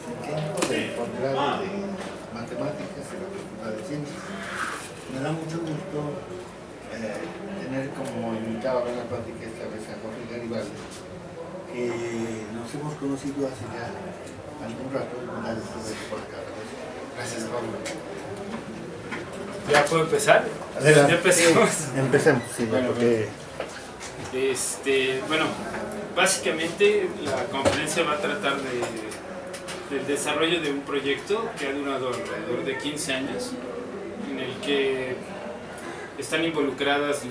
pequeño de posgrado de matemáticas en la Facultad de Ciencias. Me da mucho gusto tener como invitado a la plática esta vez a Jorge Garibaldi, que nos hemos conocido hace ya algún rato y me da gusto verlo por acá. Gracias, Jorge. ¿Ya puedo empezar? Adelante. ¿Ya empezamos? Empecemos, sí, Bueno, porque... Bueno, básicamente la conferencia va a tratar del desarrollo de un proyecto que ha durado alrededor de 15 años, en el que están involucradas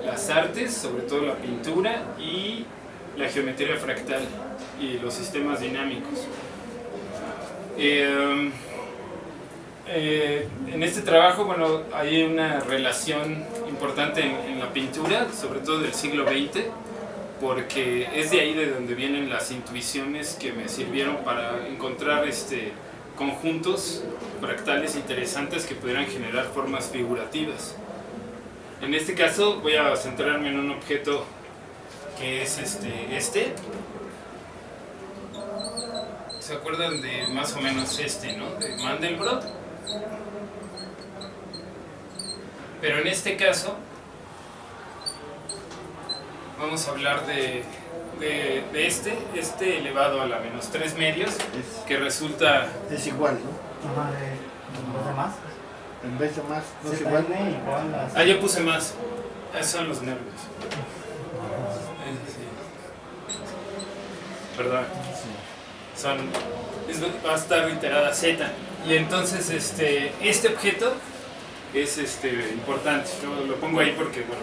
las artes, sobre todo la pintura y la geometría fractal y los sistemas dinámicos. En este trabajo, bueno, hay una relación importante en la pintura, sobre todo del siglo XX, porque es de ahí de donde vienen las intuiciones que me sirvieron para encontrar conjuntos fractales interesantes que pudieran generar formas figurativas. En este caso voy a centrarme en un objeto que es ¿Se acuerdan de más o menos ¿no? De Mandelbrot? Pero en este caso vamos a hablar de este elevado a la menos 3 medios, que resulta... Es igual, ¿no? Ajá, ¿en vez de más? En vez de más, no es ¿Se igual. tiene igual a... Ah, yo puse más. Esos son los nervios. Perdón. Va a estar iterada Z. Y entonces este objeto es importante. Yo lo pongo ahí porque, bueno,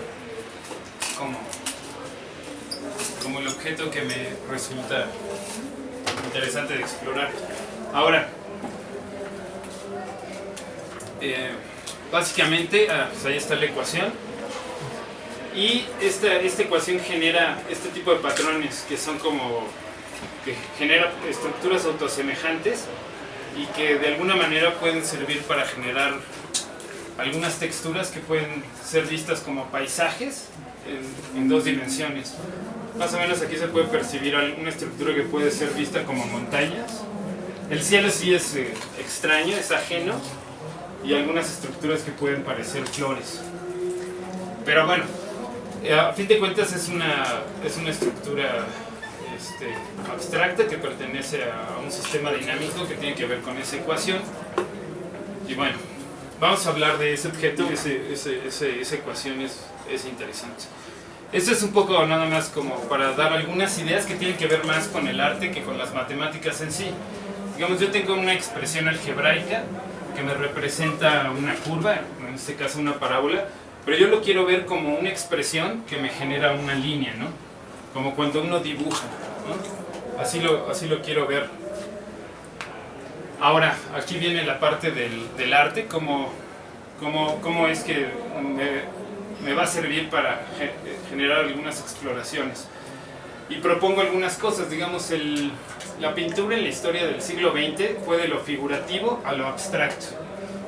como el objeto que me resulta interesante de explorar. Ahora, básicamente, pues ahí está la ecuación. Y esta ecuación genera este tipo de patrones que son que genera estructuras autosemejantes y que de alguna manera pueden servir para generar algunas texturas que pueden ser vistas como paisajes en 2 dimensiones. Más o menos aquí se puede percibir una estructura que puede ser vista como montañas. El cielo sí es extraño, es ajeno, y algunas estructuras que pueden parecer flores. Pero bueno, a fin de cuentas es una estructura abstracta que pertenece a un sistema dinámico que tiene que ver con esa ecuación. Y bueno, vamos a hablar de ese objeto. Esa ecuación es interesante. Esto es un poco nada más como para dar algunas ideas que tienen que ver más con el arte que con las matemáticas en sí. Digamos, yo tengo una expresión algebraica que me representa una curva, en este caso una parábola, pero yo lo quiero ver como una expresión que me genera una línea, ¿no? Como cuando uno dibuja, ¿no? Así lo quiero ver. Ahora, aquí viene la parte del arte, cómo es que me va a servir para generar algunas exploraciones. Y propongo algunas cosas. Digamos, la pintura en la historia del siglo XX fue de lo figurativo a lo abstracto.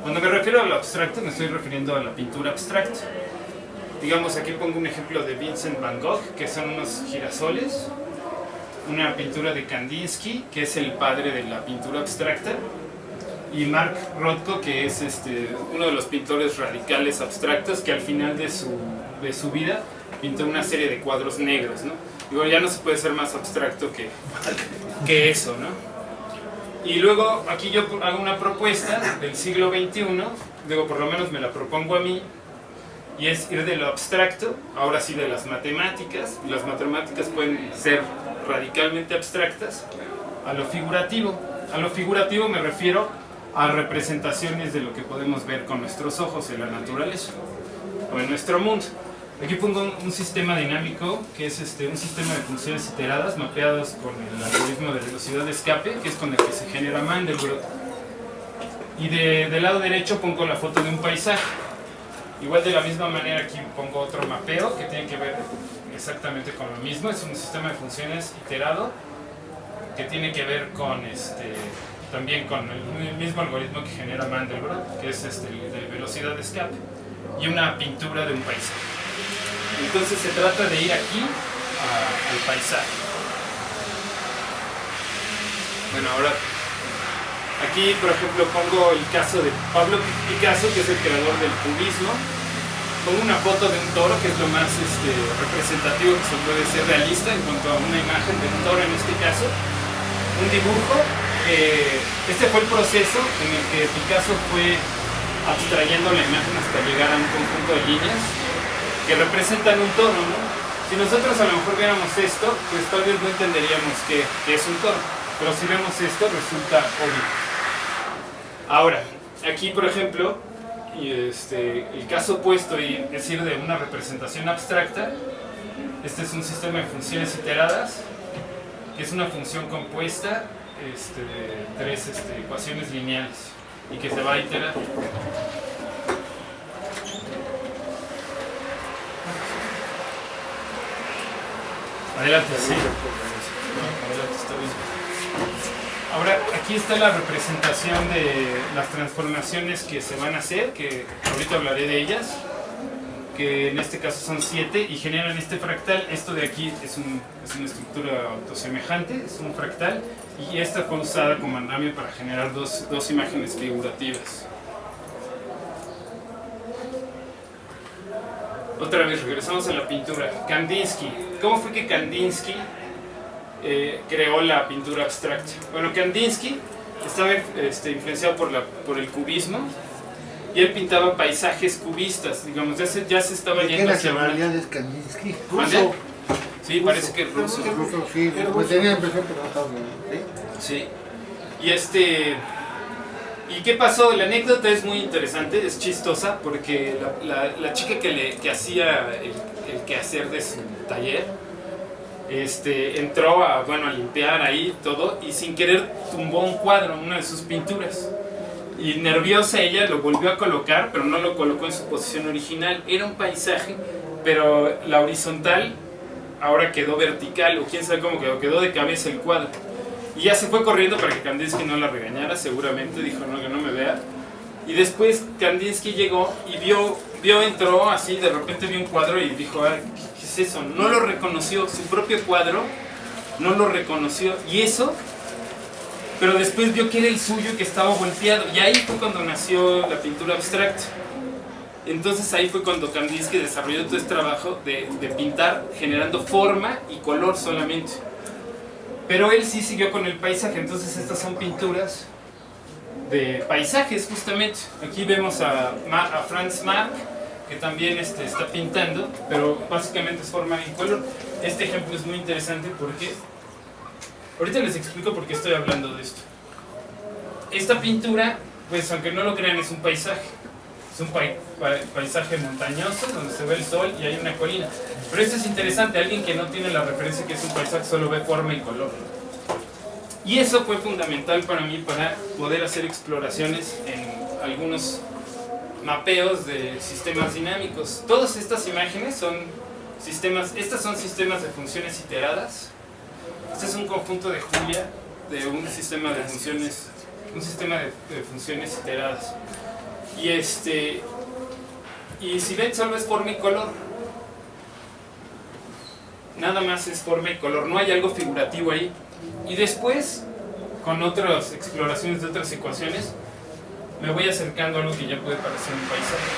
Cuando me refiero a lo abstracto, me estoy refiriendo a la pintura abstracta. Digamos, aquí pongo un ejemplo de Vincent Van Gogh, que son unos girasoles. Una pintura de Kandinsky, que es el padre de la pintura abstracta. Y Mark Rothko, que es uno de los pintores radicales abstractos, que al final de su vida pintó una serie de cuadros negros, ¿no? Digo, ya no se puede ser más abstracto que eso, ¿no? Y luego aquí yo hago una propuesta del siglo XXI, digo, por lo menos me la propongo a mí, y es ir de lo abstracto, ahora sí de las matemáticas. Las matemáticas pueden ser radicalmente abstractas, a lo figurativo. A lo figurativo me refiero a representaciones de lo que podemos ver con nuestros ojos en la naturaleza o en nuestro mundo. Aquí pongo un sistema dinámico que es un sistema de funciones iteradas mapeadas con el algoritmo de velocidad de escape, que es con el que se genera Mandelbrot. Y del lado derecho pongo la foto de un paisaje. Igual de la misma manera aquí pongo otro mapeo que tiene que ver exactamente con lo mismo. Es un sistema de funciones iterado que tiene que ver con también con el mismo algoritmo que genera Mandelbrot, que es el de velocidad de escape, y una pintura de un paisaje. Entonces se trata de ir aquí al paisaje. Bueno, ahora Aquí, por ejemplo, pongo el caso de Pablo Picasso, que es el creador del cubismo. Pongo una foto de un toro, que es lo más representativo que se puede ser realista en cuanto a una imagen de un toro en este caso. Un dibujo. Este fue el proceso en el que Picasso fue abstrayendo la imagen hasta llegar a un conjunto de líneas que representan un toro, ¿no? Si nosotros a lo mejor viéramos esto, pues tal vez no entenderíamos que es un toro, pero si vemos esto resulta obvio. Ahora, aquí por ejemplo, el caso opuesto, es decir, de una representación abstracta, este es un sistema de funciones iteradas, que es una función compuesta de tres ecuaciones lineales y que se va a iterar. Adelante, sí. Adelante, está bien. Ahora, aquí está la representación de las transformaciones que se van a hacer, que ahorita hablaré de ellas, que en este caso son 7 y generan este fractal. Esto de aquí es una estructura autosemejante, es un fractal, y esta fue usada como andamio para generar dos imágenes figurativas. Otra vez, regresamos a la pintura. Kandinsky. ¿Cómo fue que Kandinsky creó la pintura abstracta? Bueno, Kandinsky estaba influenciado por el cubismo y él pintaba paisajes cubistas, digamos, ya se estaba yendo ¿Qué hacia nacionalidad es Kandinsky? ¿Mande? Sí, parece que es ruso. Ruso, sí, pues tenía la impresión que no estaba bien, ¿sí? Sí. ¿Y qué pasó? La anécdota es muy interesante, es chistosa, porque la chica que hacía el quehacer de su taller, entró a limpiar ahí todo y sin querer tumbó un cuadro, una de sus pinturas. Y nerviosa ella lo volvió a colocar, pero no lo colocó en su posición original. Era un paisaje, pero la horizontal ahora quedó vertical, o quién sabe cómo quedó de cabeza el cuadro. Y ya se fue corriendo para que Kandinsky no la regañara, seguramente, dijo no, que no me vea. Y después Kandinsky llegó y entró así, de repente vio un cuadro y dijo, ¿qué es eso? No lo reconoció, su propio cuadro no lo reconoció. Y eso, pero después vio que era el suyo, que estaba volteado. Y ahí fue cuando nació la pintura abstracta. Entonces ahí fue cuando Kandinsky desarrolló todo este trabajo de pintar generando forma y color solamente. Pero él sí siguió con el paisaje, entonces estas son pinturas de paisajes justamente. Aquí vemos a Franz Marc, que también está pintando, pero básicamente es forma y color. Este ejemplo es muy interesante porque... Ahorita les explico por qué estoy hablando de esto. Esta pintura, pues aunque no lo crean, es un paisaje. Es un paisaje montañoso donde se ve el sol y hay una colina. Pero esto es interesante, alguien que no tiene la referencia que es un paisaje solo ve forma y color. Y eso fue fundamental para mí para poder hacer exploraciones en algunos mapeos de sistemas dinámicos. Todas estas imágenes son sistemas, estas son sistemas de funciones iteradas. Este es un conjunto de Julia de un sistema de funciones, de funciones iteradas. Y si ven, solo es forma y color. Nada más es forma y color, no hay algo figurativo ahí. Y después, con otras exploraciones de otras ecuaciones, me voy acercando a algo que ya puede parecer un paisaje.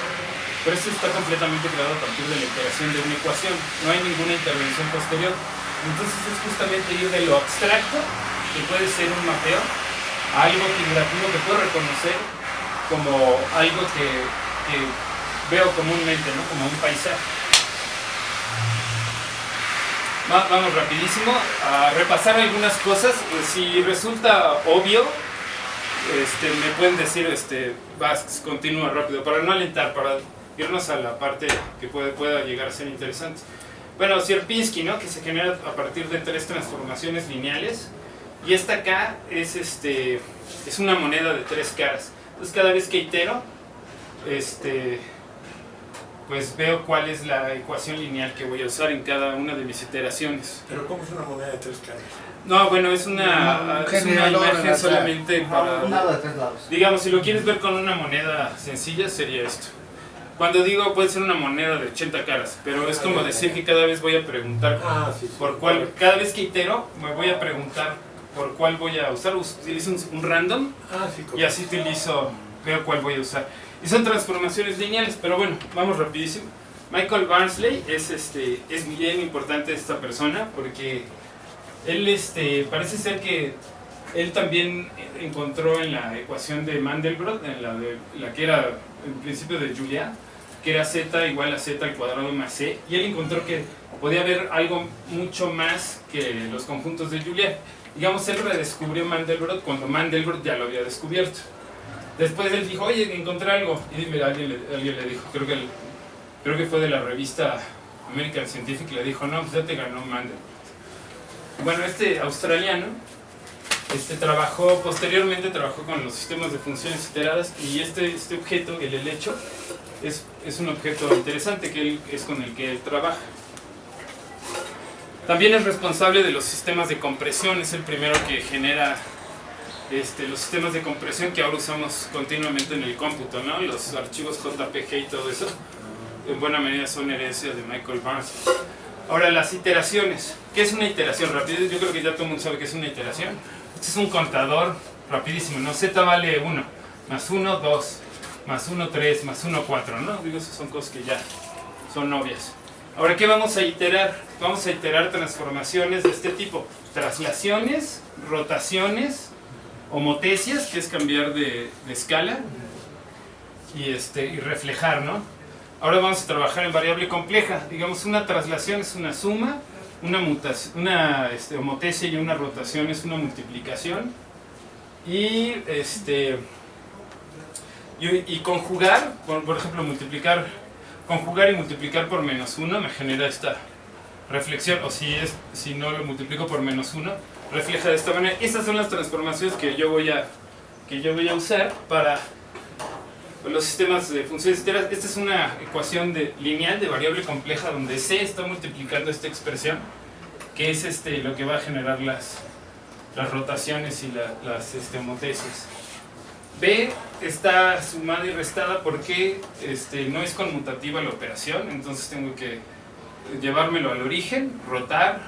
Pero esto está completamente creado a partir de la iteración de una ecuación, no hay ninguna intervención posterior. Entonces es justamente ir de lo abstracto, que puede ser un mapeo, a algo figurativo que puedo reconocer como algo que veo comúnmente, ¿no? Como un paisaje. Vamos rapidísimo a repasar algunas cosas. Si resulta obvio, me pueden decir, continúa rápido, para no alentar, para irnos a la parte que pueda llegar a ser interesante. Bueno, Sierpinski, ¿no? Que se genera a partir de 3 transformaciones lineales. Y esta acá es una moneda de 3 caras. Entonces cada vez que itero, pues veo cuál es la ecuación lineal que voy a usar en cada una de mis iteraciones. ¿Pero cómo es una moneda de 3 caras? No, bueno, es una imagen solamente para... Un lado de 3 lados. Digamos, si lo quieres ver con una moneda sencilla, sería esto. Cuando digo puede ser una moneda de 80 caras, pero es como decir que cada vez voy a preguntar por cuál. Cada vez que itero, me voy a preguntar por cuál voy a usar. Utilizo un random y así veo cuál voy a usar. Y son transformaciones lineales, pero bueno, vamos rapidísimo. Michael Barnsley es bien importante esta persona porque él parece ser que él también encontró en la ecuación de Mandelbrot, en la que era el principio de Julia, que era z igual a z al cuadrado más c, y él encontró que podía haber algo mucho más que los conjuntos de Julia. Digamos, él redescubrió Mandelbrot cuando Mandelbrot ya lo había descubierto. Después él dijo, oye, encontré algo, y mira, alguien le dijo, creo que fue de la revista American Scientific, le dijo, no, pues ya te ganó Mandelbrot. Bueno, este australiano posteriormente trabajó con los sistemas de funciones iteradas, y este objeto, el helecho, es un objeto interesante que es con el que él trabaja. También es responsable de los sistemas de compresión, es el primero que genera los sistemas de compresión que ahora usamos continuamente en el cómputo, ¿no? Los archivos JPG y todo eso, en buena medida son herencia de Michael Barnsley. Ahora, las iteraciones. ¿Qué es una iteración? Rápido, yo creo que ya todo el mundo sabe qué es una iteración. Este es un contador rapidísimo, ¿no? Z vale 1, más 1, 2, más 1, 3, más 1, 4, ¿no? Digo, esas son cosas que ya son obvias. Ahora, ¿qué vamos a iterar? Vamos a iterar transformaciones de este tipo. Traslaciones, rotaciones, homotecias, que es cambiar de escala, y reflejar, ¿no? Ahora vamos a trabajar en variable compleja. Digamos, una traslación es una suma, una homotecia y una rotación es una multiplicación. Y conjugar, por ejemplo, conjugar y multiplicar por menos 1 me genera esta reflexión, o si no lo multiplico por menos 1, refleja de esta manera. Estas son las transformaciones que yo voy a usar para los sistemas de funciones iteradas. Esta es una ecuación lineal de variable compleja donde C está multiplicando esta expresión, que es lo que va a generar las rotaciones y las homotecias. B está sumada y restada porque no es conmutativa la operación, entonces tengo que llevármelo al origen, rotar,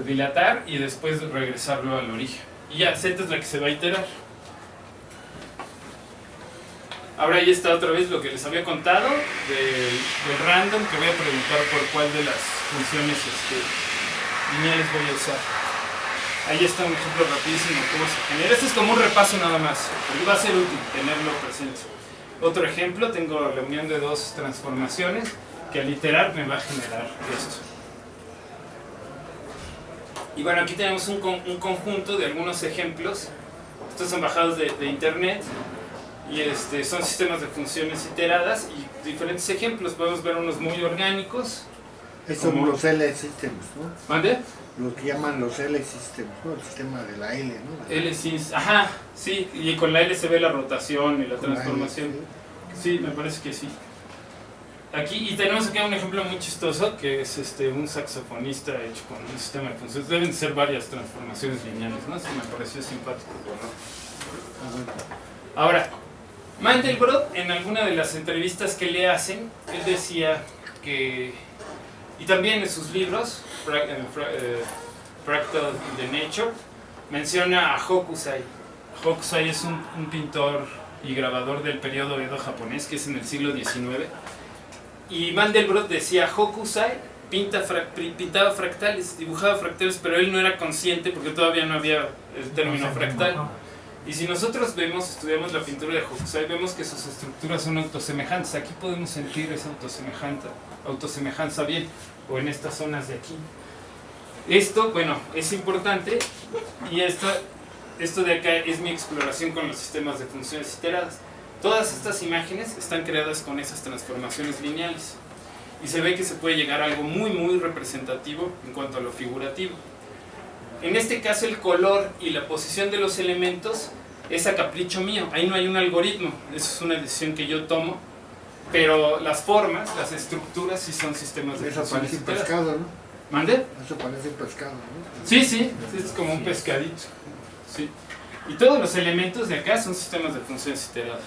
dilatar y después regresarlo al origen. Y ya, Z es la que se va a iterar. Ahora ahí está otra vez lo que les había contado del random, que voy a preguntar por cuál de las funciones lineales voy a usar. Ahí está un ejemplo rapidísimo de cómo se genera. Este es como un repaso nada más, pero va a ser útil tenerlo presente. Otro ejemplo, tengo la unión de dos transformaciones que al iterar me va a generar esto. Y bueno, aquí tenemos un conjunto de algunos ejemplos. Estos son bajados de internet y son sistemas de funciones iteradas y diferentes ejemplos. Podemos ver unos muy orgánicos. Esos son los L-systems, ¿no? ¿Mande? Los que llaman los L-systems, ¿no? El sistema de la L, ¿no? L-systems, ajá, sí, y con la L se ve la rotación y la Con la transformación. L, Sí, me parece que sí. Aquí, y tenemos aquí un ejemplo muy chistoso, que es un saxofonista hecho con un sistema de funciones. Deben ser varias transformaciones lineales, ¿no? Eso me pareció simpático, ¿no? Ahora, Mandelbrot, en alguna de las entrevistas que le hacen, él decía que, y también en sus libros, Fractal in the Nature, menciona a Hokusai. Hokusai es un pintor y grabador del periodo Edo japonés, que es en el siglo XIX. Y Mandelbrot decía, Hokusai pintaba fractales, dibujaba fractales, pero él no era consciente porque todavía no había el término fractal. Y si nosotros estudiamos la pintura de Hokusai, vemos que sus estructuras son autosemejantes. Aquí podemos sentir esa autosemejanza bien, o en estas zonas de aquí. Esto, bueno, es importante, y esto de acá es mi exploración con los sistemas de funciones iteradas. Todas estas imágenes están creadas con esas transformaciones lineales. Y se ve que se puede llegar a algo muy, muy representativo en cuanto a lo figurativo. En este caso, el color y la posición de los elementos es a capricho mío. Ahí no hay un algoritmo, eso es una decisión que yo tomo. Pero las formas, las estructuras, sí son sistemas de Eso funciones parece iteradas. pescado, ¿no? ¿Mande? Eso parece pescado, ¿no? Sí, es como un pescadito. Sí. Y todos los elementos de acá son sistemas de funciones iteradas.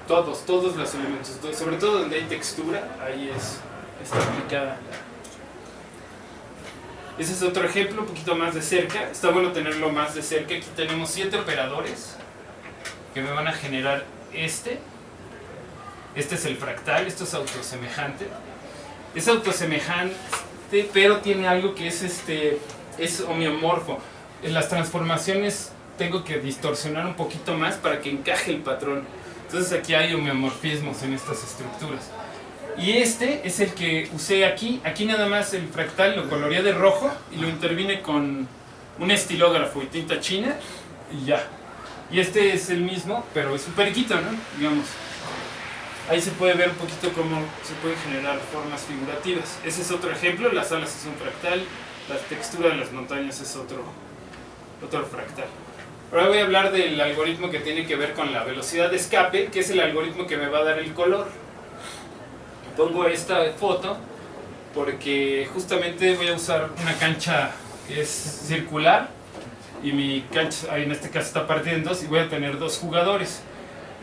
Todos los elementos, sobre todo donde hay textura, ahí está aplicada. Ese es otro ejemplo, un poquito más de cerca. Está bueno tenerlo más de cerca. Aquí tenemos 7 operadores que me van a generar este. Este es el fractal, esto es autosemejante. Es autosemejante, pero tiene algo que es homeomorfo. En las transformaciones tengo que distorsionar un poquito más para que encaje el patrón. Entonces aquí hay homeomorfismos en estas estructuras. Y este es el que usé aquí. Aquí nada más el fractal lo coloreé de rojo y lo intervine con un estilógrafo y tinta china y ya. Y este es el mismo, pero es un periquito, ¿no? Digamos. Ahí se puede ver un poquito cómo se pueden generar formas figurativas. Ese es otro ejemplo. Las alas es un fractal. La textura de las montañas es otro fractal. Ahora voy a hablar del algoritmo que tiene que ver con la velocidad de escape, que es el algoritmo que me va a dar el color. Pongo esta foto porque justamente voy a usar una cancha que es circular y mi cancha en este caso está partida en dos y voy a tener 2 jugadores.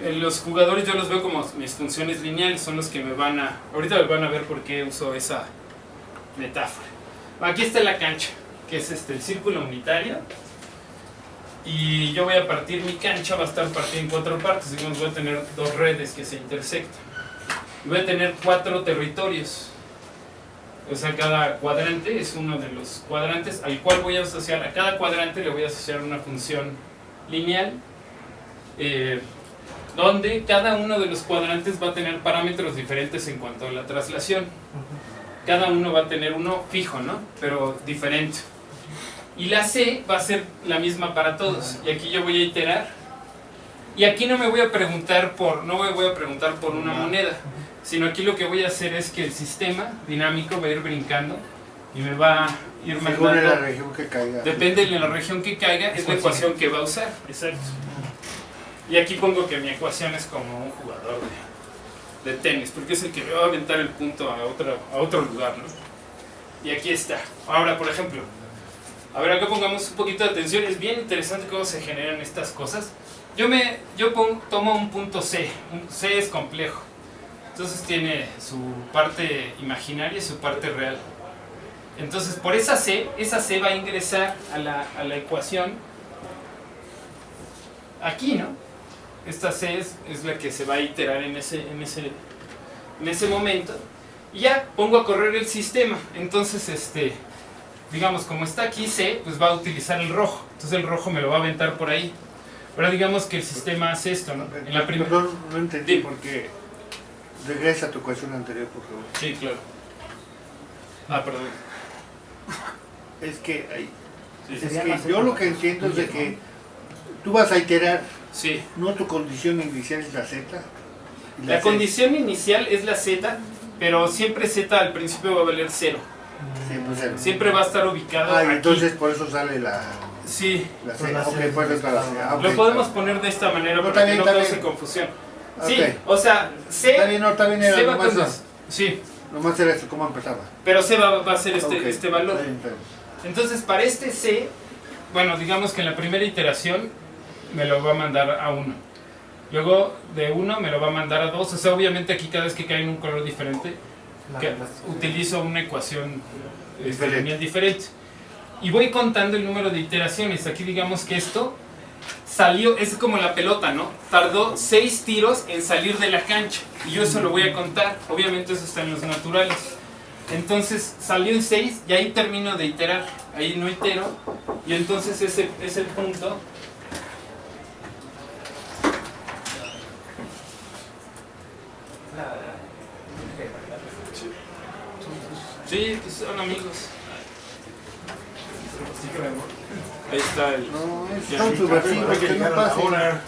Los jugadores yo los veo como mis funciones lineales, son los que me van a... Ahorita van a ver por qué uso esa metáfora. Aquí está la cancha, que es el círculo unitario. Y yo voy a partir mi cancha, va a estar partida en 4 partes, digamos voy a tener 2 redes que se intersectan. Y voy a tener 4 territorios. O sea, cada cuadrante es uno de los cuadrantes al cual voy a asociar, a cada cuadrante le voy a asociar una función lineal, donde cada uno de los cuadrantes va a tener parámetros diferentes en cuanto a la traslación. Cada uno va a tener uno fijo, ¿no? Pero diferente. Y la C va a ser la misma para todos. Y aquí yo voy a iterar. Y aquí no me voy a preguntar no me voy a preguntar por una moneda, sino aquí lo que voy a hacer es que el sistema dinámico va a ir brincando y me va a ir mandando. Según la región que caiga. Depende de la región que caiga, es la ecuación que va a usar. Exacto. Y aquí pongo que mi ecuación es como un jugador de tenis, porque es el que me va a aventar el punto a otro lugar, ¿no? Y aquí está. Ahora, por ejemplo, a ver, acá pongamos un poquito de atención. Es bien interesante cómo se generan estas cosas. Tomo un punto C. C es complejo. Entonces tiene su parte imaginaria y su parte real. Entonces por esa C va a ingresar a la ecuación aquí, ¿no? Esta C es la que se va a iterar en ese momento. Y ya pongo a correr el sistema. Entonces, digamos, como está aquí C, pues va a utilizar el rojo. Entonces el rojo me lo va a aventar por ahí. Ahora digamos que el sistema hace esto, ¿no? En la primera... Perdón, no entendí Sí. porque... Regresa a tu ecuación anterior, por favor. Sí, claro. Perdón. Es que, Sí. Sería más yo lo que entiendo es de que tú vas a iterar, Sí. no tu condición inicial es la Z. y La Z. condición inicial es la Z, pero siempre Z al principio va a valer 0. Siempre cero. Siempre va a estar ubicado aquí. Entonces por eso sale la Sí. C. Pues la Ok, C. pues es la C. Ok, Lo podemos está poner de esta manera No, para está que no bien, cause está bien. confusión. Ok. Sí, o sea, C... Está bien, no, está bien, era C va nomás, con... Sí, nomás era esto, cómo empezaba. pero C va a ser Ok, este valor. está bien, está bien. Entonces, para este C, bueno, digamos que en la primera iteración me lo va a mandar a 1. Luego de 1 me lo va a mandar a 2. O sea, obviamente aquí cada vez que cae en un color diferente, utilizo una ecuación lineal diferente. Y voy contando el número de iteraciones. Aquí digamos que esto salió, es como la pelota, ¿no? Tardó 6 tiros en salir de la cancha. Y yo eso lo voy a contar. Obviamente eso está en los naturales. Entonces salió en 6 y ahí termino de iterar. Ahí no itero. Y entonces ese es el punto. Sí, pues son amigos. Ahí está el... No, es Ya, tan subversivo Hay que que no llegar a la pase. hora.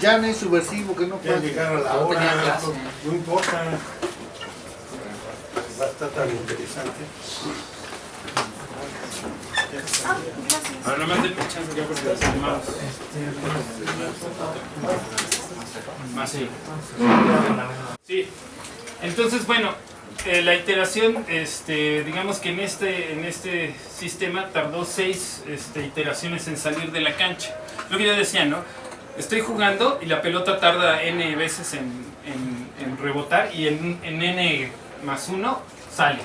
Ya no es subversivo que no Ya pase. llegar a la No tenía hora. clase. No importa. Va a estar tan interesante. Ahora nomás denme chance ya porque los animados. Más sí. Sí. Entonces, bueno, la iteración, digamos que en este sistema tardó 6 iteraciones en salir de la cancha. Lo que yo decía, ¿no? Estoy jugando y la pelota tarda n veces en rebotar y en n más 1 sale.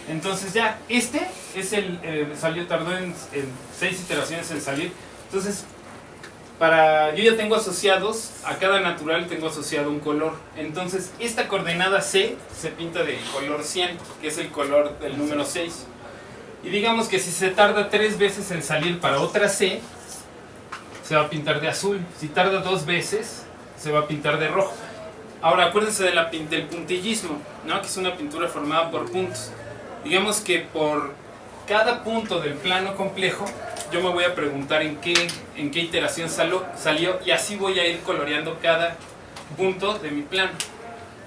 Entonces ya, este es salió, tardó en 6 iteraciones en salir. Entonces, yo ya tengo asociados, a cada natural tengo asociado un color. Entonces, esta coordenada C se pinta de color 100, que es el color del número 6. Y digamos que si se tarda 3 veces en salir para otra C, se va a pintar de azul. Si tarda 2 veces, se va a pintar de rojo. Ahora, acuérdense del puntillismo, ¿no? Que es una pintura formada por puntos. Digamos que por cada punto del plano complejo, yo me voy a preguntar en qué iteración salió, y así voy a ir coloreando cada punto de mi plano.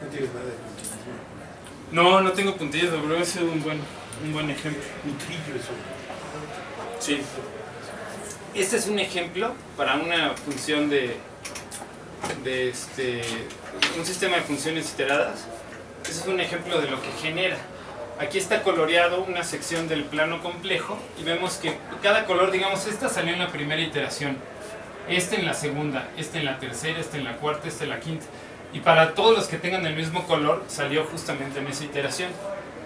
No tienes nada de puntillismo. No tengo puntillas, pero ese es un buen ejemplo. Un trillo eso. Sí. Este es un ejemplo para una función un sistema de funciones iteradas. Ese es un ejemplo de lo que genera. Aquí está coloreado una sección del plano complejo y vemos que cada color, digamos, esta salió en la primera iteración, este en la segunda, este en la tercera, este en la cuarta, este en la quinta. Y para todos los que tengan el mismo color, salió justamente en esa iteración.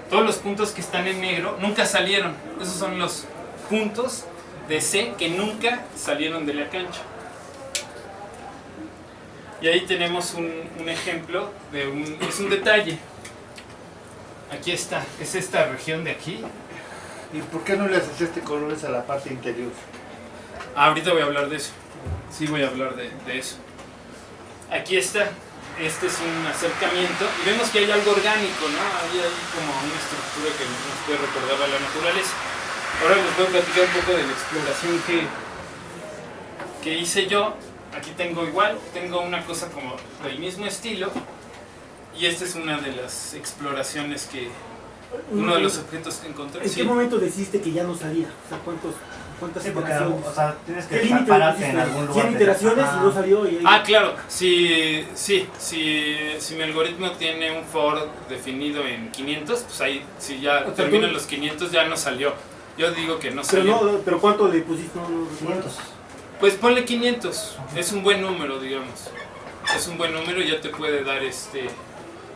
Todos los puntos que están en negro nunca salieron. Esos son los puntos de C que nunca salieron de la cancha. Y ahí tenemos un ejemplo es un detalle. Aquí está, es esta región de aquí. ¿Y por qué no le asociaste colores a la parte interior? Ahorita voy a hablar de eso. Sí, voy a hablar de eso. Aquí está. Este es un acercamiento y vemos que hay algo orgánico, ¿no? Hay como una estructura que nos puede recordar a la naturaleza. Ahora les voy a platicar un poco de la exploración que hice yo. Aquí tengo una cosa como del mismo estilo, y esta es una de las exploraciones uno de los objetos que encontré. ¿En qué momento decidiste que ya no salía? O sea, ¿cuántas Sí, porque iteraciones? o sea, tienes ¿Qué que límite pararte pusiste? en algún lugar. 100 iteraciones y no salió. Claro, si mi algoritmo tiene un for definido en 500, pues ahí, si ya O sea, terminan los 500, ya no salió. Yo digo que no Pero salió. pero ¿cuánto le pusiste? 500. Pues ponle 500, es un buen número, digamos. Es un buen número y ya te puede dar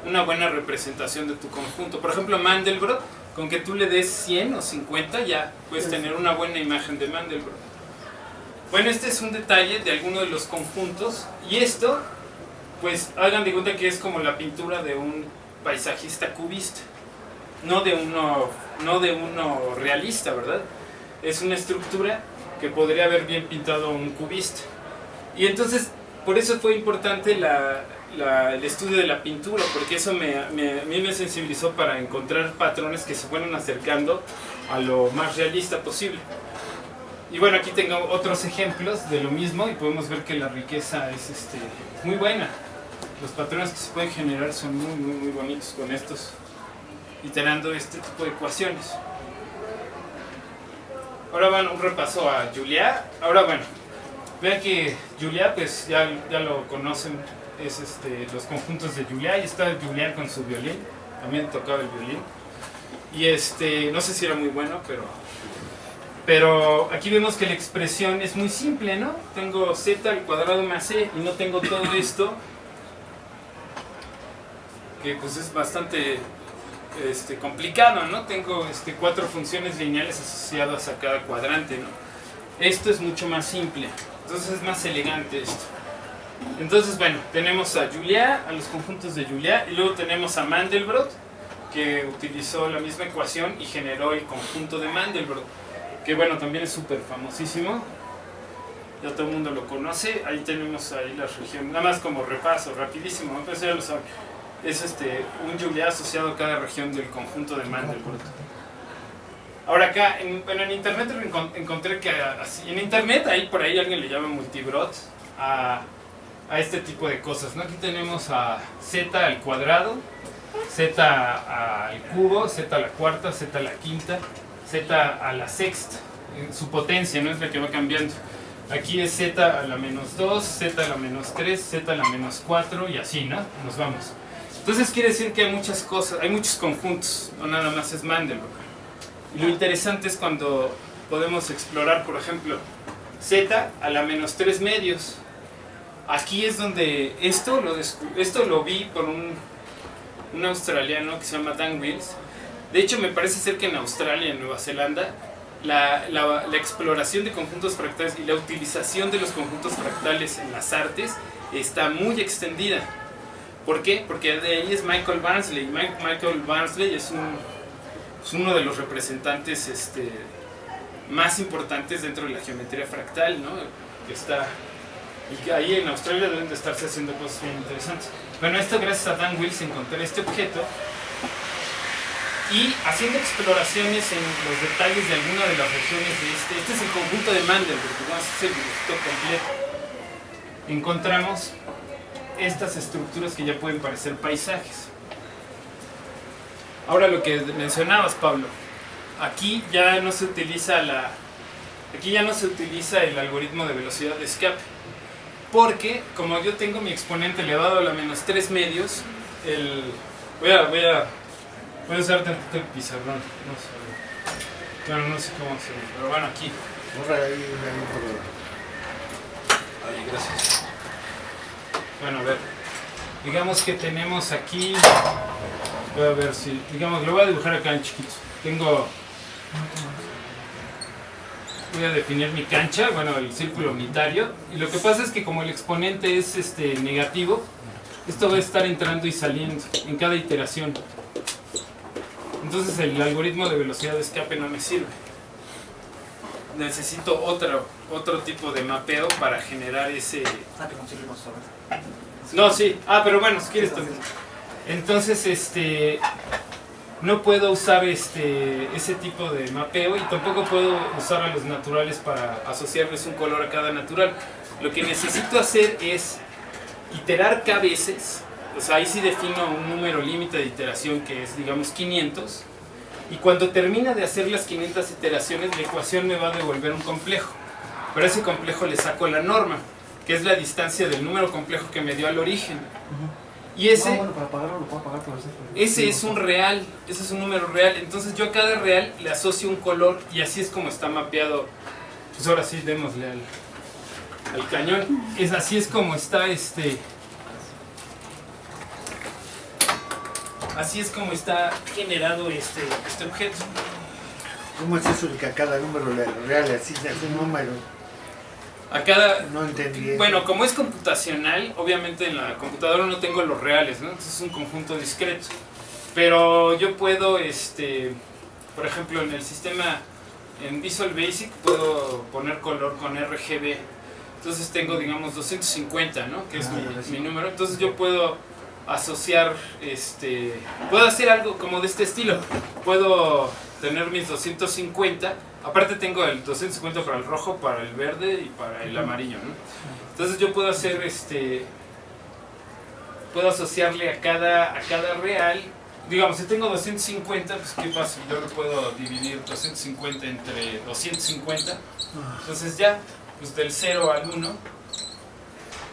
una buena representación de tu conjunto. Por ejemplo, Mandelbrot, con que tú le des 100 o 50 ya puedes tener una buena imagen de Mandelbrot. Bueno, este es un detalle de alguno de los conjuntos, y esto, pues hagan de cuenta que es como la pintura de un paisajista cubista, no de uno realista, ¿verdad? Es una estructura que podría haber bien pintado un cubista. Y entonces, por eso fue importante el estudio de la pintura, porque eso a mí me sensibilizó para encontrar patrones que se fueron acercando a lo más realista posible. Y bueno, aquí tengo otros ejemplos de lo mismo y podemos ver que la riqueza es muy buena. Los patrones que se pueden generar son muy bonitos con estos, iterando este tipo de ecuaciones. Ahora van un repaso a Julia. Ahora bueno, vean que Julia, pues ya lo conocen, es los conjuntos de Julia. Y está Julia con su violín, también tocaba el violín. Y no sé si era muy bueno, pero aquí vemos que la expresión es muy simple, ¿no? Tengo z al cuadrado más c y no tengo todo esto, que pues es bastante complicado, ¿no? Tengo 4 funciones lineales asociadas a cada cuadrante, ¿no? Esto es mucho más simple, entonces es más elegante esto. Entonces, bueno, tenemos a Julia, a los conjuntos de Julia, y luego tenemos a Mandelbrot, que utilizó la misma ecuación y generó el conjunto de Mandelbrot, que bueno, también es súper famosísimo, ya todo el mundo lo conoce. Ahí tenemos ahí las regiones, nada más como repaso, rapidísimo, ¿no? Pues ya lo saben. Es un Julia asociado a cada región del conjunto de Mandelbrot. Ahora acá, en internet encontré que así, en internet por ahí alguien le llama multibrot a este tipo de cosas, ¿no? Aquí tenemos a z al cuadrado, z al cubo, z a la cuarta, z a la quinta, z a la sexta, su potencia, ¿no? Es la que va cambiando. Aquí es z a la menos 2, z a la menos 3, z a la menos 4 y así, ¿no? Nos vamos. Entonces quiere decir que hay muchas cosas, hay muchos conjuntos, no nada más es Mandelbrot. Y lo interesante es cuando podemos explorar, por ejemplo, z a la menos 3 medios. Aquí es donde esto lo vi por un australiano que se llama Dan Wills, De hecho, me parece ser que en Australia y en Nueva Zelanda la exploración de conjuntos fractales y la utilización de los conjuntos fractales en las artes está muy extendida. ¿Por qué? Porque de ahí es Michael Barnsley. Michael Barnsley es uno de los representantes más importantes dentro de la geometría fractal, ¿no? Que está, y que ahí en Australia deben de estarse haciendo cosas bien interesantes. Bueno, esto gracias a Dan Wills encontré este objeto y haciendo exploraciones en los detalles de alguna de las regiones de este es el conjunto de Mandelbrot, digamos, es el dibujito completo. Encontramos estas estructuras que ya pueden parecer paisajes. Ahora lo que mencionabas, Pablo, aquí ya no se utiliza el algoritmo de velocidad de escape, porque como yo tengo mi exponente elevado a la menos 3 medios, voy a usar tantito el pizarrón, no sé cómo hacerlo, pero bueno, aquí. Borra ahí por Ahí, gracias. Bueno, a ver, digamos que tenemos aquí, voy a ver si, digamos, lo voy a dibujar acá en chiquito. Voy a definir mi cancha, bueno, el círculo unitario, y lo que pasa es que como el exponente es negativo, esto va a estar entrando y saliendo en cada iteración. Entonces el algoritmo de velocidad de escape no me sirve. Necesito otro tipo de mapeo para generar ese... que conseguimos ahora. No, sí. Ah, pero bueno, si quieres también. Entonces, no puedo usar ese tipo de mapeo y tampoco puedo usar a los naturales para asociarles un color a cada natural. Lo que necesito hacer es iterar k veces. O sea, ahí sí defino un número límite de iteración que es, digamos, 500. Y cuando termina de hacer las 500 iteraciones, la ecuación me va a devolver un complejo. Pero a ese complejo le saco la norma, que es la distancia del número complejo que me dio al origen. Y ese, para pagarlo lo puedo pagar por ese es un real, ese es un número real. Entonces yo a cada real le asocio un color y así es como está mapeado. Pues ahora sí, démosle al cañón. Así es como está así es como está generado este objeto. ¿Cómo es eso de que a cada número real así se hace un número? A cada... No entendí. Bueno, como es computacional, obviamente en la computadora no tengo los reales, ¿no? Entonces es un conjunto discreto. Pero yo puedo, por ejemplo, en el sistema, en Visual Basic, puedo poner color con RGB. Entonces tengo, digamos, 250, ¿no? Que es mi número. Entonces yo puedo asociar, puedo hacer algo como de este estilo. Puedo tener mis 250. Aparte tengo el 250 para el rojo, para el verde y para el amarillo, ¿no? Entonces yo puedo hacer puedo asociarle a cada real. Digamos, si tengo 250, pues qué pasa, yo lo puedo dividir 250 entre 250. Entonces ya, pues del 0 al 1,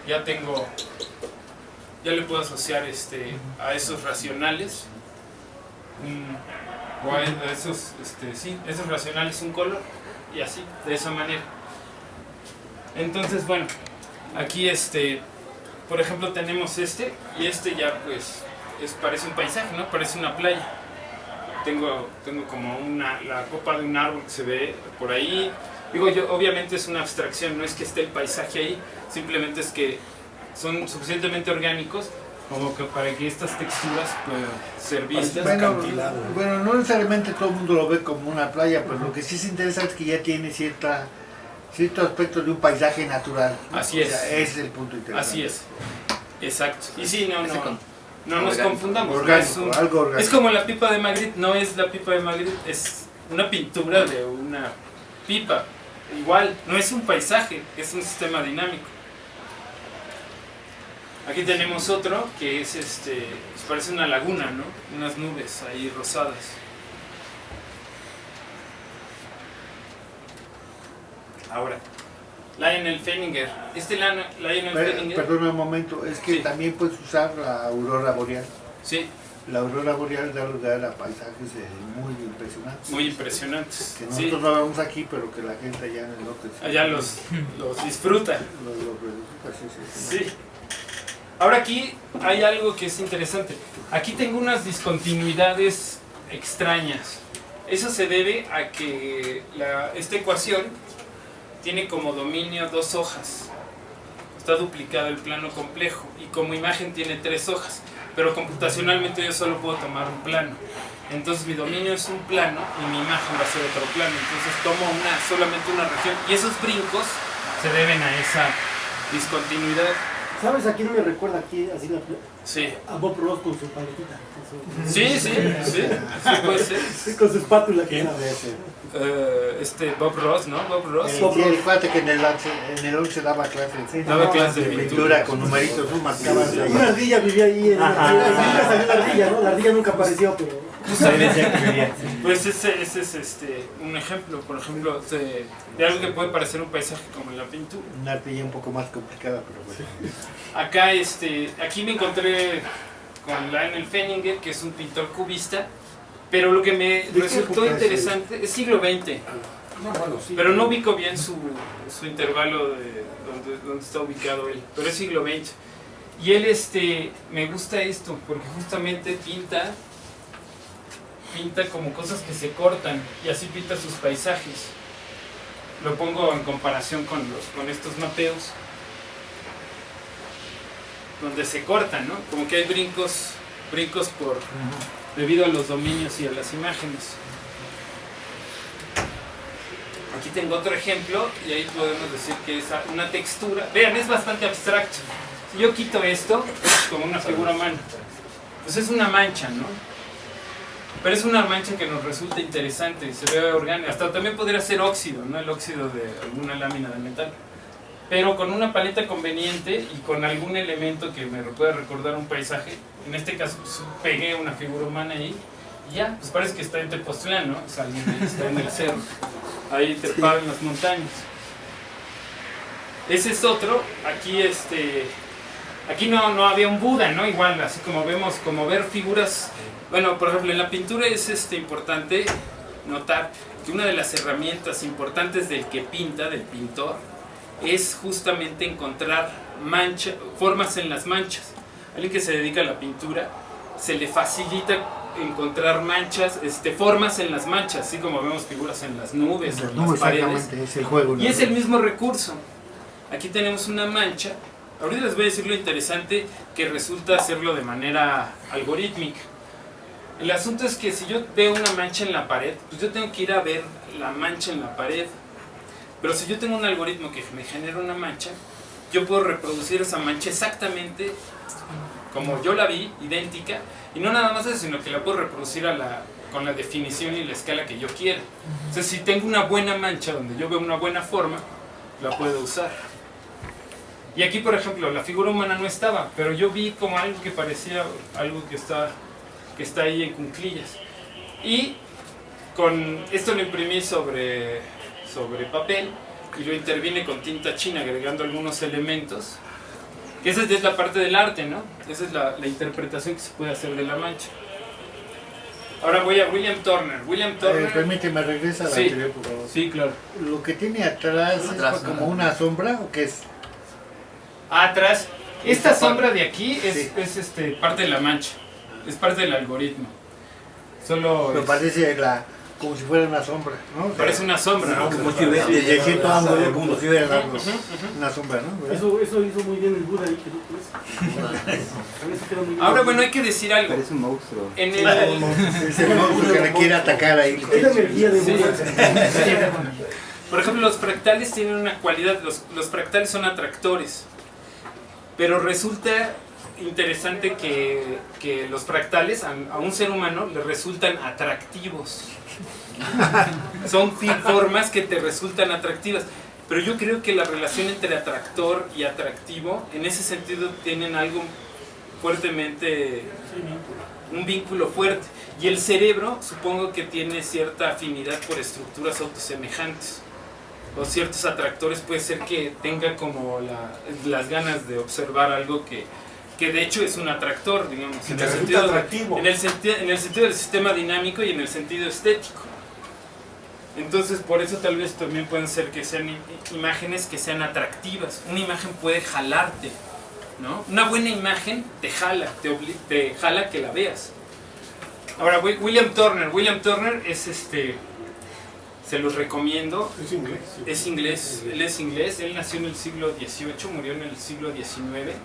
ya le puedo asociar a esos racionales o a esos, esos racionales un color, y así, de esa manera. Entonces, bueno, aquí por ejemplo tenemos y ya pues parece un paisaje, ¿no? Parece una playa. Tengo como la copa de un árbol que se ve por ahí. Digo yo, obviamente es una abstracción, no es que esté el paisaje ahí, simplemente es que son suficientemente orgánicos como que para que estas texturas puedan ser vistas. Bueno, no necesariamente todo el mundo lo ve como una playa, pero lo que sí es interesante es que ya tiene cierto aspecto de un paisaje natural. Así es. O sea, ese es el punto interesante. Así es, exacto. Y sí, no nos confundamos. Orgánico, algo orgánico. Es como la pipa de Magritte, no es la pipa de Magritte, es una pintura de una pipa. Igual, no es un paisaje, es un sistema dinámico. Aquí tenemos otro que es pues parece una laguna, ¿no? Unas nubes ahí rosadas. Ahora, Lionel Feininger. Lionel Feininger. Perdona un momento, es que Sí. también puedes usar la aurora boreal. Sí, La aurora boreal da lugar a paisajes muy impresionantes. muy impresionantes. Que Sí. nosotros no vemos aquí, pero que la gente allá en el norte Allá los disfruta. Sí. Ahora aquí hay algo que es interesante. Aquí tengo unas discontinuidades extrañas. Eso se debe a que esta ecuación tiene como dominio 2 hojas. Está duplicado el plano complejo y como imagen tiene 3 hojas. Pero computacionalmente yo solo puedo tomar un plano. Entonces mi dominio es un plano y mi imagen va a ser otro plano. Entonces tomo solamente una región y esos brincos se deben a esa discontinuidad. ¿Sabes a quién me recuerda aquí? Así Sí. a Bob Ross con su paletita. Sí, puede ser. Sí, con su espátula. ¿Quién es ese? Bob Ross, ¿no? Bob Ross. Sí, el cuate que en el 11 daba clases. Daba clases de pintura con numeritos, ¿no? Marcabas ahí. Una ardilla vivía ahí. Nunca salió la ardilla, ¿no? La ardilla nunca apareció, pero... Pues ese es un ejemplo, por ejemplo, de algo que puede parecer un paisaje como en la pintura. Una arte ya un poco más complicada, pero bueno. Acá, aquí me encontré con Lionel Feininger, que es un pintor cubista, pero lo que me resultó interesante es siglo XX, No, bueno, sí. pero no ubico bien su intervalo de donde está ubicado él, pero es siglo XX. Y él, me gusta esto, porque justamente pinta como cosas que se cortan y así pinta sus paisajes. Lo pongo en comparación con estos mapeos donde se cortan, ¿no? Como que hay brincos debido a los dominios y a las imágenes. Aquí tengo otro ejemplo y ahí podemos decir que es una textura. Vean, es bastante abstracto. Si yo quito esto, es como una figura humana. Pues es una mancha, ¿no? Pero es una mancha que nos resulta interesante, se ve orgánica. Hasta también podría ser óxido, ¿no? El óxido de alguna lámina de metal. Pero con una paleta conveniente y con algún elemento que me pueda recordar un paisaje, en este caso pues, pegué una figura humana ahí y ya, pues parece que está en Tepoztlán, ¿no? O sea, está en el cerro, ahí trepado en las montañas. Ese es otro, aquí no había un Buda, ¿no? Igual, así como vemos, como ver figuras. Bueno, por ejemplo, en la pintura es importante notar que una de las herramientas importantes del que pinta, del pintor, es justamente encontrar formas en las manchas. Alguien que se dedica a la pintura se le facilita encontrar manchas, formas en las manchas, así como vemos figuras en las nubes, en las paredes. Es el juego, ¿no? Y es el mismo recurso. Aquí tenemos una mancha. Ahorita les voy a decir lo interesante que resulta hacerlo de manera algorítmica. El asunto es que si yo veo una mancha en la pared, pues yo tengo que ir a ver la mancha en la pared. Pero si yo tengo un algoritmo que me genera una mancha, yo puedo reproducir esa mancha exactamente como yo la vi, idéntica, y no nada más eso, sino que la puedo reproducir con la definición y la escala que yo quiera. Entonces, si tengo una buena mancha donde yo veo una buena forma, la puedo usar. Y aquí, por ejemplo, la figura humana no estaba, pero yo vi como algo que parecía algo que está ahí en cunclillas. Y con esto lo imprimí sobre papel y lo intervine con tinta china agregando algunos elementos. Esa es la parte del arte, ¿no? Esa es la interpretación que se puede hacer de la mancha. Ahora voy a William Turner. Permíteme, regresa a la anterior, por favor. Sí, claro. Lo que tiene atrás es como una sombra, ¿o qué es? Atrás, esta sombra de aquí es parte de la mancha. Es parte del algoritmo. Pero parece como si fuera una sombra, ¿no? Parece una sombra, ¿no? Como si hubiera, desde cierto ángulo, como si hubiera dado una sombra, ¿no? Eso hizo muy bien el Buda ahí, que no. Ahora, bueno, hay que decir algo. Parece un monstruo. Es el monstruo que le quiere atacar ahí. Es la energía de Buda. Por ejemplo, los fractales tienen una cualidad. Los fractales son atractores. Pero resulta interesante que los fractales a un ser humano le resultan atractivos. Son formas que te resultan atractivas. Pero yo creo que la relación entre atractor y atractivo, en ese sentido, tienen algo fuertemente, un vínculo fuerte. Y el cerebro, supongo que tiene cierta afinidad por estructuras autosemejantes. O ciertos atractores puede ser que tenga como las ganas de observar algo que de hecho es un atractor, digamos, en el sentido del sistema dinámico y en el sentido estético. Entonces, por eso tal vez también pueden ser que sean imágenes que sean atractivas. Una imagen puede jalarte, ¿no? Una buena imagen te jala, te jala que la veas. Ahora, William Turner es se los recomiendo. Es inglés. Sí. Es inglés, él es inglés, él nació en el siglo XVIII, murió en el siglo XIX.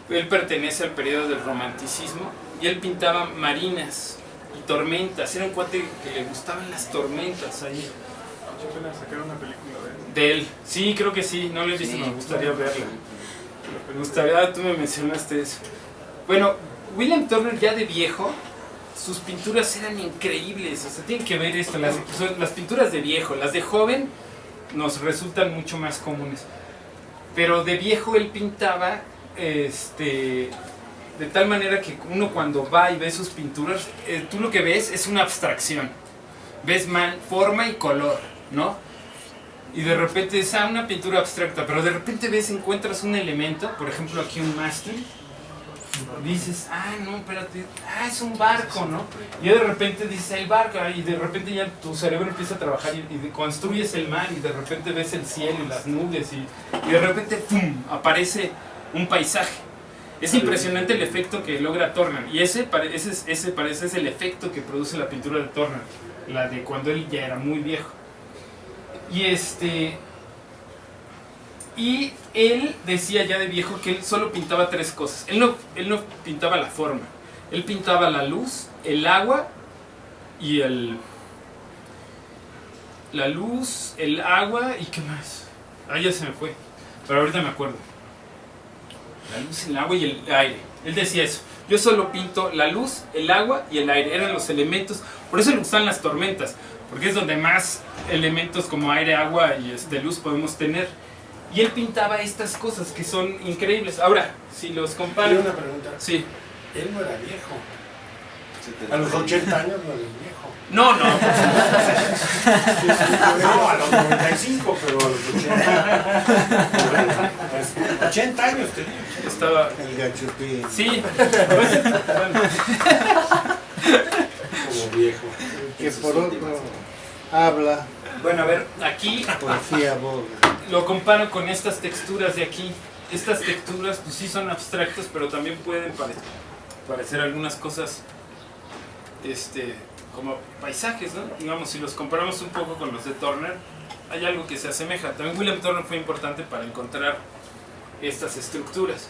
Él pertenece al periodo del romanticismo y él pintaba marinas y tormentas. Era un cuate que le gustaban las tormentas ahí. Yo apenas sacaron una película De él. Sí, creo que sí, no lo he visto, me gustaría verla. Me gustaría, tú me mencionaste eso. Bueno, William Turner ya de viejo, sus pinturas eran increíbles. O sea, tienen que ver esto, las pinturas de viejo, las de joven nos resultan mucho más comunes. Pero de viejo él pintaba de tal manera que uno cuando va y ve sus pinturas, tú lo que ves es una abstracción. Ves forma y color, ¿no? Y de repente es una pintura abstracta, pero de repente encuentras un elemento, por ejemplo aquí un mástil, dices, no, espérate, es un barco, ¿no? Y de repente dices, el barco, y de repente ya tu cerebro empieza a trabajar y construyes el mar, y de repente ves el cielo y las nubes, y de repente, ¡pum!, aparece un paisaje. Es impresionante el efecto que logra Turner, y ese parece es el efecto que produce la pintura de Turner, la de cuando él ya era muy viejo. Y él decía ya de viejo que él solo pintaba tres cosas. Él no pintaba la forma. Él pintaba la luz, el agua y la luz, el agua y ¿qué más? Ya se me fue. Pero ahorita me acuerdo. La luz, el agua y el aire. Él decía eso. Yo solo pinto la luz, el agua y el aire. Eran los elementos. Por eso le gustan las tormentas. Porque es donde más elementos como aire, agua y de luz podemos tener. Y él pintaba estas cosas que son increíbles. Ahora, si los comparo... Tengo una pregunta. Sí. Él no era viejo. A los 80 años no era viejo. No. No, a los 95, pero a los 80. 80 años tenía. Estaba... El gachutín. Sí. Bueno. Como viejo. Que por otro habla, Bueno, a ver, aquí poesía boga. lo comparo con estas texturas de aquí. Estas texturas pues sí son abstractas, pero también pueden parecer algunas cosas como paisajes, ¿no? Digamos, si los comparamos un poco con los de Turner, hay algo que se asemeja. También William Turner fue importante para encontrar estas estructuras.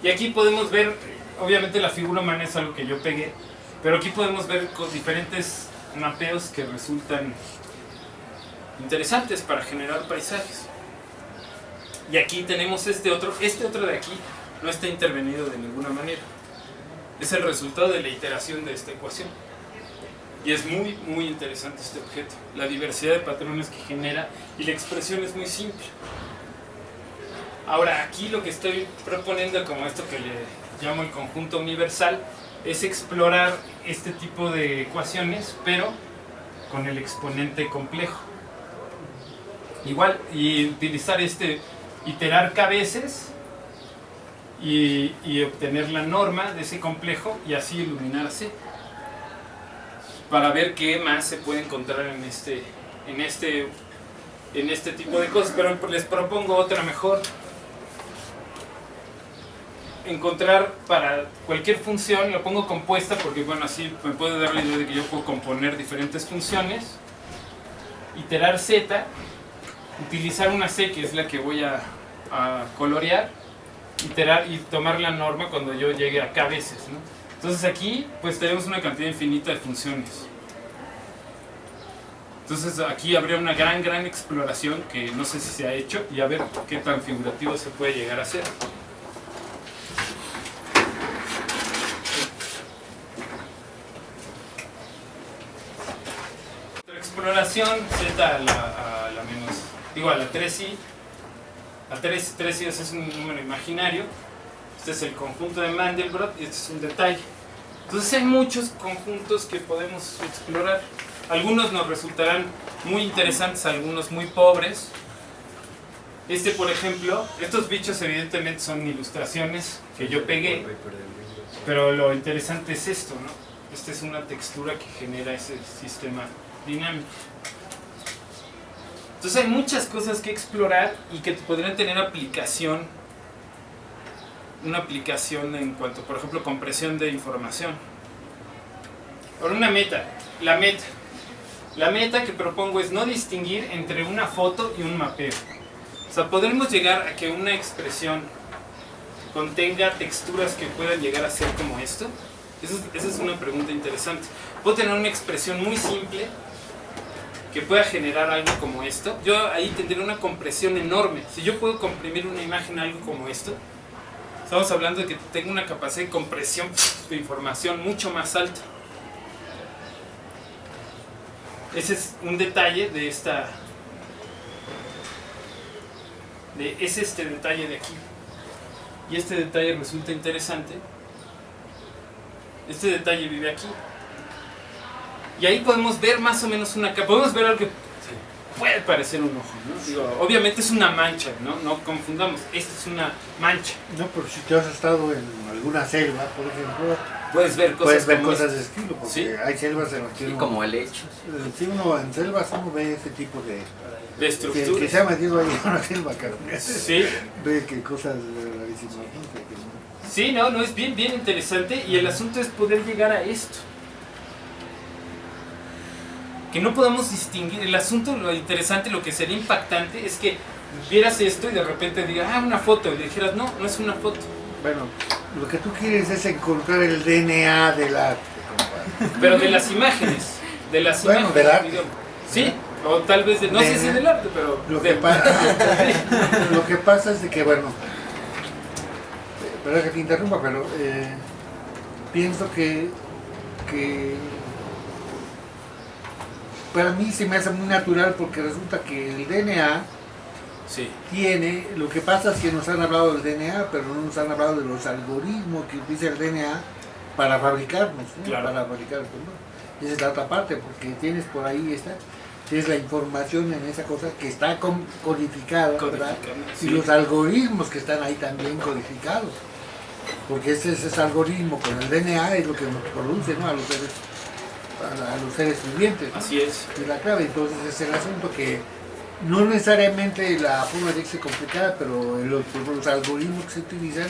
Y aquí podemos ver, obviamente la figura humana es algo que yo pegué, pero aquí podemos ver con diferentes mapeos que resultan interesantes para generar paisajes. Y aquí tenemos este otro de aquí no está intervenido de ninguna manera. Es el resultado de la iteración de esta ecuación. Y es muy, muy interesante este objeto. La diversidad de patrones que genera y la expresión es muy simple. Ahora, aquí lo que estoy proponiendo como esto que le llamo el conjunto universal es explorar este tipo de ecuaciones, pero con el exponente complejo. Igual, y utilizar iterar k veces y obtener la norma de ese complejo y así iluminarse para ver qué más se puede encontrar en este tipo de cosas. Pero les propongo otra mejor. Encontrar para cualquier función, lo pongo compuesta porque bueno, así me puede dar la idea de que yo puedo componer diferentes funciones, iterar z, utilizar una c que es la que voy a colorear, iterar y tomar la norma cuando yo llegue a k veces, ¿no? Entonces aquí pues tenemos una cantidad infinita de funciones. Entonces aquí habría una gran exploración que no sé si se ha hecho y a ver qué tan figurativo se puede llegar a hacer. Exploración z a la menos, digo a la 3i. La 3i es un número imaginario. Este es el conjunto de Mandelbrot y este es un detalle. Entonces hay muchos conjuntos que podemos explorar. Algunos nos resultarán muy interesantes, algunos muy pobres. Por ejemplo, estos bichos evidentemente son ilustraciones que yo pegué, pero lo interesante es esto, ¿no? Esta es una textura que genera ese sistema dinámico. Entonces hay muchas cosas que explorar y que podrían tener aplicación, una aplicación en cuanto, por ejemplo, compresión de información. Ahora una meta. La meta que propongo es no distinguir entre una foto y un mapeo. O sea, podremos llegar a que una expresión contenga texturas que puedan llegar a ser como esto. Esa es una pregunta interesante. Puedo tener una expresión muy simple que pueda generar algo como esto. Yo ahí tendré una compresión enorme. Si yo puedo comprimir una imagen a algo como esto, estamos hablando de que tengo una capacidad de compresión de información mucho más alta. Ese es un detalle de esta... es este detalle de aquí. Y este detalle resulta interesante. Este detalle vive aquí. Y ahí podemos ver más o menos una capa. Podemos ver algo que puede parecer un ojo, ¿no? Digo, obviamente es una mancha, ¿no? No confundamos. Esta es una mancha. No, pero si tú has estado en alguna selva, por ejemplo, Puedes ver cosas, puedes ver como cosas esta. de estilo, porque ¿Sí? hay selvas en las que Sí, uno, como helechos. si uno en selvas uno ve ese tipo de... De Que estructura. se ha metido ahí en una selva, cabrón. Sí. Ve que cosas rarísimas, ¿no? Que no- Sí, no, es bien interesante y el asunto es poder llegar a esto. Que no podamos distinguir, el asunto, lo interesante, lo que sería impactante es que vieras esto y de repente digas, una foto, y le dijeras, no es una foto. Bueno, lo que tú quieres es encontrar el DNA del arte, compadre. Pero de las imágenes, Bueno, del arte. digamos. Sí, o tal vez, no sé si del arte, pero... Lo que pasa es de que, bueno, perdón que te interrumpa, pero pienso que para mí se me hace muy natural porque resulta que el DNA Sí, tiene, lo que pasa es que nos han hablado del DNA, pero no nos han hablado de los algoritmos que utiliza el DNA para fabricarnos, ¿no? Claro. Para fabricar, ¿no? Esa es la otra parte, porque tienes por ahí tienes la información en esa cosa que está codificada, ¿verdad? sí. Y los algoritmos que están ahí también codificados. Porque ese algoritmo con el DNA es lo que nos produce, ¿no? a los seres vivientes, ¿no? Así es. Es la clave. Entonces es el asunto que no necesariamente la forma de ser complicada, pero los algoritmos que se utilizan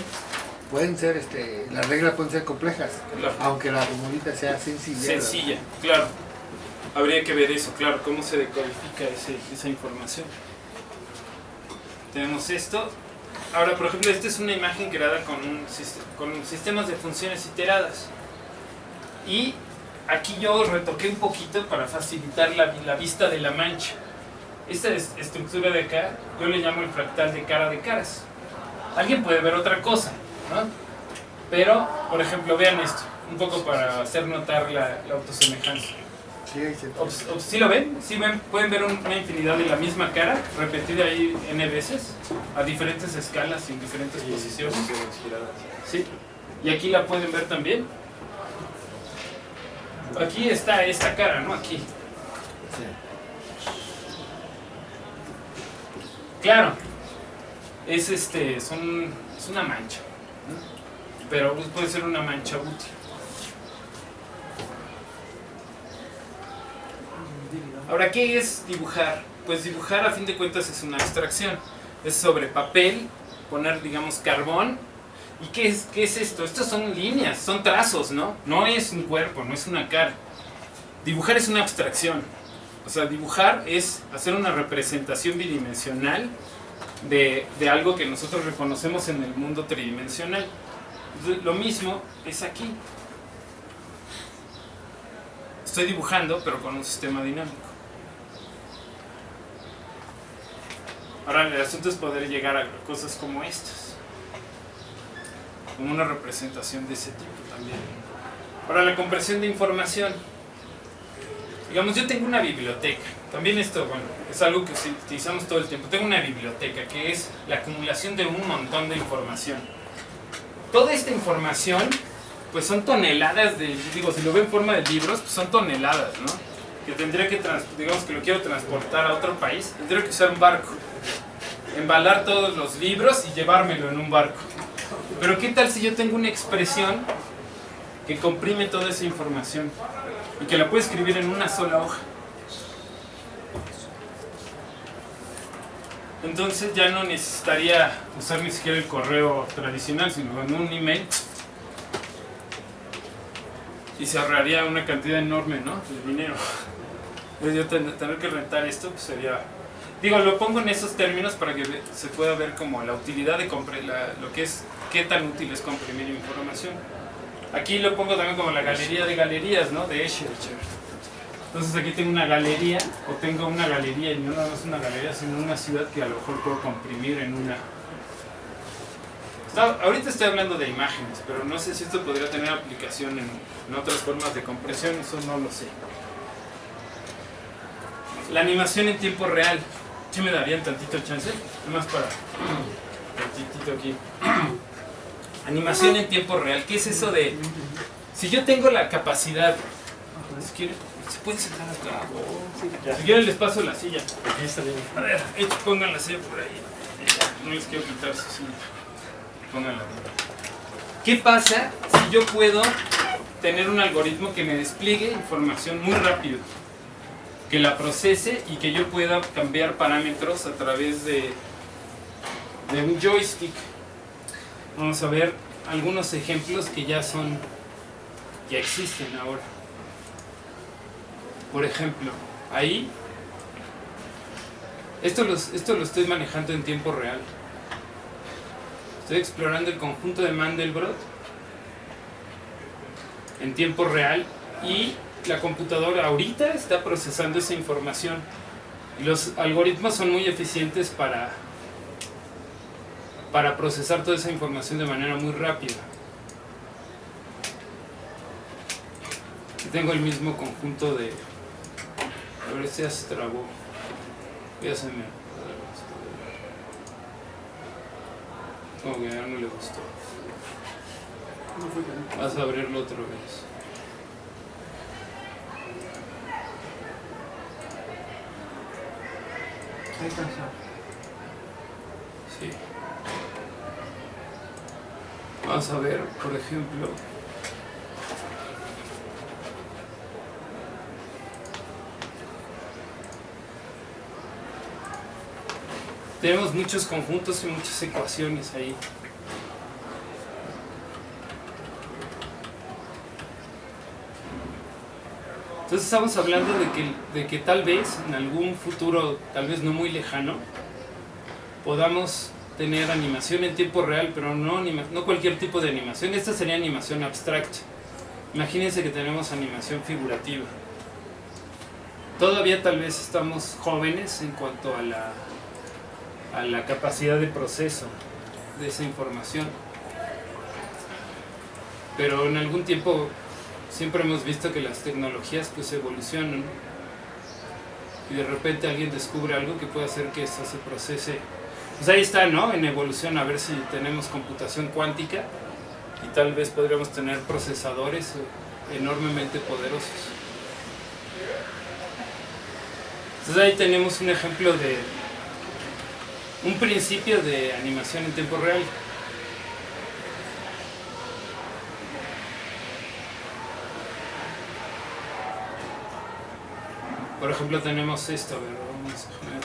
pueden ser, las reglas pueden ser complejas, Claro. aunque la formulita sea sencilla. Sencilla, claro. Habría que ver eso, claro, cómo se decodifica esa información. Tenemos esto. Ahora, por ejemplo, esta es una imagen creada con sistemas de funciones iteradas. Y aquí yo retoqué un poquito para facilitar la vista de la mancha. Esta estructura de acá, yo le llamo el fractal de cara de caras. Alguien puede ver otra cosa, ¿no? Pero, por ejemplo, vean esto, un poco para hacer notar la autosemejanza. Sí, ahí se- ¿Sí lo ven? ¿Sí pueden ver una infinidad de la misma cara repetida ahí n veces a diferentes escalas y en diferentes posiciones? Sí. Y aquí la pueden ver también. Aquí está esta cara, ¿no? Aquí. Claro. Es es una mancha, ¿no? Pero puede ser una mancha útil. Ahora, ¿qué es dibujar? Pues dibujar a fin de cuentas es una abstracción. Es sobre papel, poner, digamos, carbón. ¿Y qué es esto? Estos son líneas, son trazos, ¿no? No es un cuerpo, no es una cara. Dibujar es una abstracción. O sea, dibujar es hacer una representación bidimensional de algo que nosotros reconocemos en el mundo tridimensional. Entonces, lo mismo es aquí. Estoy dibujando, pero con un sistema dinámico. Ahora, el asunto es poder llegar a cosas como estas, como una representación de ese tipo también. Ahora, la compresión de información. Digamos, yo tengo una biblioteca. También esto, bueno, es algo que utilizamos todo el tiempo. Tengo una biblioteca que es la acumulación de un montón de información. Toda esta información, pues son toneladas de, digo, si lo ven en forma de libros, pues son toneladas, ¿no? Que tendría que, digamos que lo quiero transportar a otro país, tendría que usar un barco. Embalar todos los libros y llevármelo en un barco. Pero ¿qué tal si yo tengo una expresión que comprime toda esa información y que la puedo escribir en una sola hoja? Entonces ya no necesitaría usar ni siquiera el correo tradicional, sino en un email y se ahorraría una cantidad enorme, ¿no?, de dinero. Pues yo tener que rentar esto, pues sería... Digo, lo pongo en esos términos para que se pueda ver como la utilidad de lo que es, qué tan útil es comprimir información. Aquí lo pongo también como la galería de galerías, ¿no?, de Eschercher. Entonces aquí tengo una galería, o tengo una galería, y no nada más una galería, sino una ciudad que a lo mejor puedo comprimir en una... Ahorita estoy hablando de imágenes, pero no sé si esto podría tener aplicación en otras formas de compresión, eso no lo sé. La animación en tiempo real. ¿Sí me darían tantito chance? Nomás para... tantitito aquí. Animación en tiempo real. ¿Qué es eso de...? Si yo tengo la capacidad... Si quieren, ¿se pueden sentar acá? Si quieren les paso la silla. Aquí está bien. A ver, pongan la silla por ahí. No les quiero quitar su silla. Pónganla. ¿Qué pasa si yo puedo tener un algoritmo que me despliegue información muy rápido? Que la procese y que yo pueda cambiar parámetros a través de un joystick. Vamos a ver algunos ejemplos que ya existen ahora. Por ejemplo, ahí, esto lo estoy manejando en tiempo real. Estoy explorando el conjunto de Mandelbrot en tiempo real y la computadora ahorita está procesando esa información. Y los algoritmos son muy eficientes para procesar toda esa información de manera muy rápida. Tengo el mismo conjunto de... A ver, este ya se trabó. Ya se me... Como que ya no le gustó. Vas a abrirlo otra vez. Sí. Vamos a ver, por ejemplo... Tenemos muchos conjuntos y muchas ecuaciones ahí. Entonces estamos hablando de que tal vez en algún futuro, tal vez no muy lejano, podamos tener animación en tiempo real, pero no cualquier tipo de animación. Esta sería animación abstracta. Imagínense que tenemos animación figurativa. Todavía tal vez estamos jóvenes en cuanto a la capacidad de proceso de esa información, pero en algún tiempo siempre hemos visto que las tecnologías pues evolucionan y de repente alguien descubre algo que puede hacer que eso se procese. Pues ahí está, ¿no?, en evolución, a ver si tenemos computación cuántica y tal vez podríamos tener procesadores enormemente poderosos. Entonces ahí tenemos un ejemplo de un principio de animación en tiempo real. Por ejemplo, tenemos esto, a ver, vamos a poner